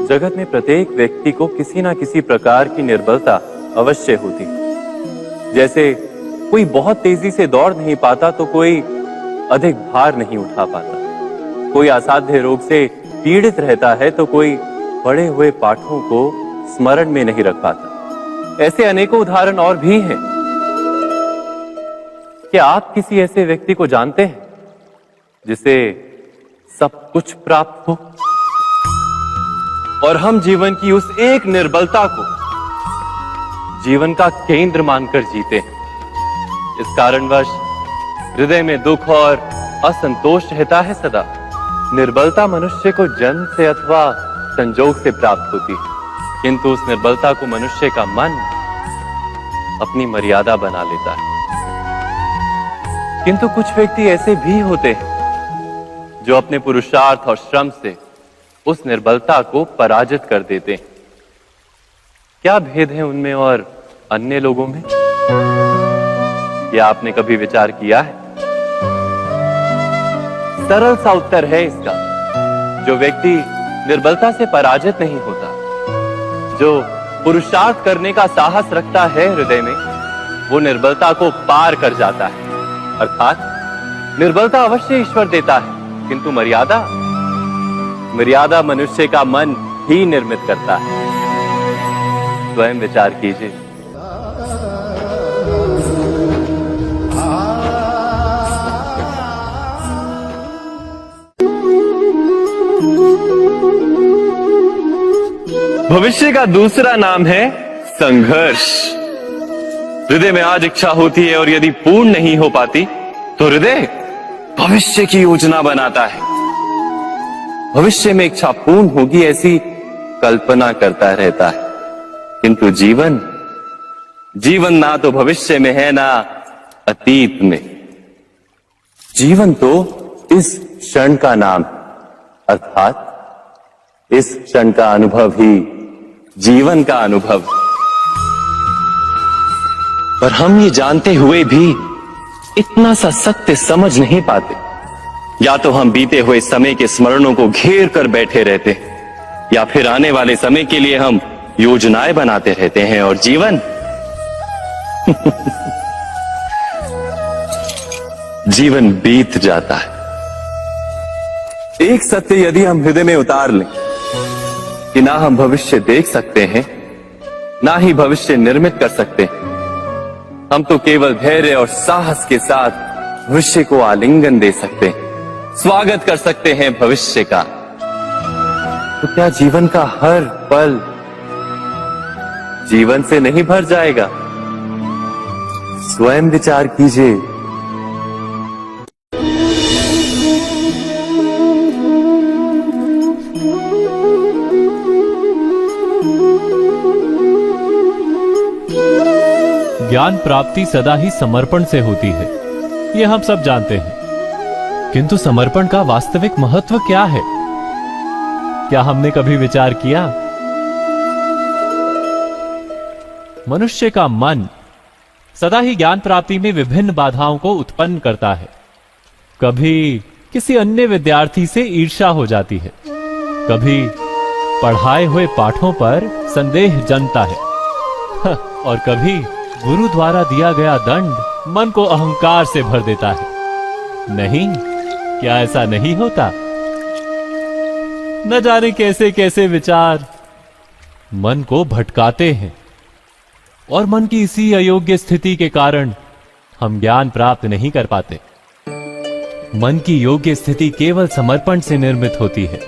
जगत में प्रत्येक व्यक्ति को किसी ना किसी प्रकार की निर्बलता अवश्य होती। जैसे कोई बहुत तेजी से दौड़ नहीं पाता तो कोई अधिक भार नहीं उठा पाता, कोई असाध्य रोग से पीड़ित रहता है तो कोई पढ़े हुए पाठों को स्मरण में नहीं रख पाता। ऐसे अनेकों उदाहरण और भी हैं। क्या आप किसी ऐसे व्यक्ति को जानते हैं जिसे सब कुछ प्राप्त हो और हम जीवन की उस एक निर्बलता को जीवन का केंद्र मानकर जीते हैं? इस कारणवश हृदय में दुख और असंतोष रहता है सदा। निर्बलता मनुष्य को जन्म से अथवा संजोग से प्राप्त होती है, किंतु उस निर्बलता को मनुष्य का मन अपनी मर्यादा बना लेता है। किंतु कुछ व्यक्ति ऐसे भी होते हैं जो अपने पुरुषार्थ और श्रम से उस निर्बलता को पराजित कर देते हैं। क्या भेद है उनमें और अन्य लोगों में? क्या आपने कभी विचार किया है? सरल सा उत्तर है इसका। जो व्यक्ति निर्बलता से पराजित नहीं होता, जो पुरुषार्थ करने का साहस रखता है हृदय में, वो निर्बलता को पार कर जाता है। अर्थात निर्बलता अवश्य ईश्वर देता है, किंतु मर्यादा मनुष्य का मन ही निर्मित करता है। स्वयं विचार कीजिए। भविष्य का दूसरा नाम है संघर्ष। हृदय में आज इच्छा होती है और यदि पूर्ण नहीं हो पाती तो हृदय भविष्य की योजना बनाता है। भविष्य में इच्छा पूर्ण होगी ऐसी कल्पना करता रहता है, किंतु जीवन ना तो भविष्य में है ना अतीत में। जीवन तो इस क्षण का नाम, अर्थात इस क्षण का अनुभव ही जीवन का अनुभव। पर हम ये जानते हुए भी इतना सा सत्य समझ नहीं पाते। या तो हम बीते हुए समय के स्मरणों को घेर कर बैठे रहते हैं, या फिर आने वाले समय के लिए हम योजनाएं बनाते रहते हैं और जीवन जीवन बीत जाता है। एक सत्य यदि हम हृदय में उतार लें कि ना हम भविष्य देख सकते हैं, ना ही भविष्य निर्मित कर सकते हैं, हम तो केवल धैर्य और साहस के साथ भविष्य को आलिंगन दे सकते हैं, स्वागत कर सकते हैं भविष्य का। तो क्या जीवन का हर पल जीवन से नहीं भर जाएगा? स्वयं विचार कीजिए। ज्ञान प्राप्ति सदा ही समर्पण से होती है, ये हम सब जानते हैं। किंतु समर्पण का वास्तविक महत्व क्या है? क्या हमने कभी विचार किया? मनुष्य का मन सदा ही ज्ञान प्राप्ति में विभिन्न बाधाओं को उत्पन्न करता है। कभी किसी अन्य विद्यार्थी से ईर्ष्या हो जाती है, कभी पढ़ाए हुए पाठों पर संदेह जन्मता है और कभी गुरु द्वारा दिया गया दंड मन को अहंकार से भर देता है। नहीं, क्या ऐसा नहीं होता? न जाने कैसे कैसे विचार मन को भटकाते हैं और मन की इसी अयोग्य स्थिति के कारण हम ज्ञान प्राप्त नहीं कर पाते। मन की योग्य स्थिति केवल समर्पण से निर्मित होती है।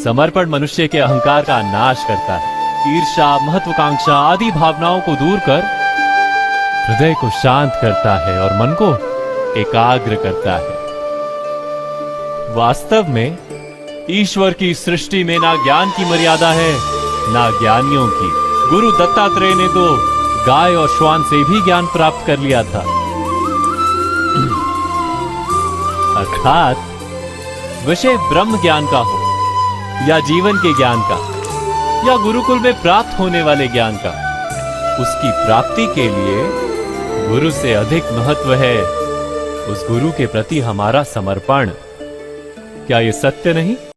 समर्पण मनुष्य के अहंकार का नाश करता है, ईर्ष्या, महत्वाकांक्षा आदि भावनाओं को दूर कर हृदय को शांत करता है और मन को एकाग्र करता है। वास्तव में ईश्वर की सृष्टि में ना ज्ञान की मर्यादा है ना ज्ञानियों की। गुरु दत्तात्रेय ने तो गाय और श्वान से भी ज्ञान प्राप्त कर लिया था। अर्थात विषय ब्रह्म ज्ञान का हो या जीवन के ज्ञान का या गुरुकुल में प्राप्त होने वाले ज्ञान का, उसकी प्राप्ति के लिए गुरु से अधिक महत्व है उस गुरु के प्रति हमारा समर्पण। क्या ये सत्य नहीं?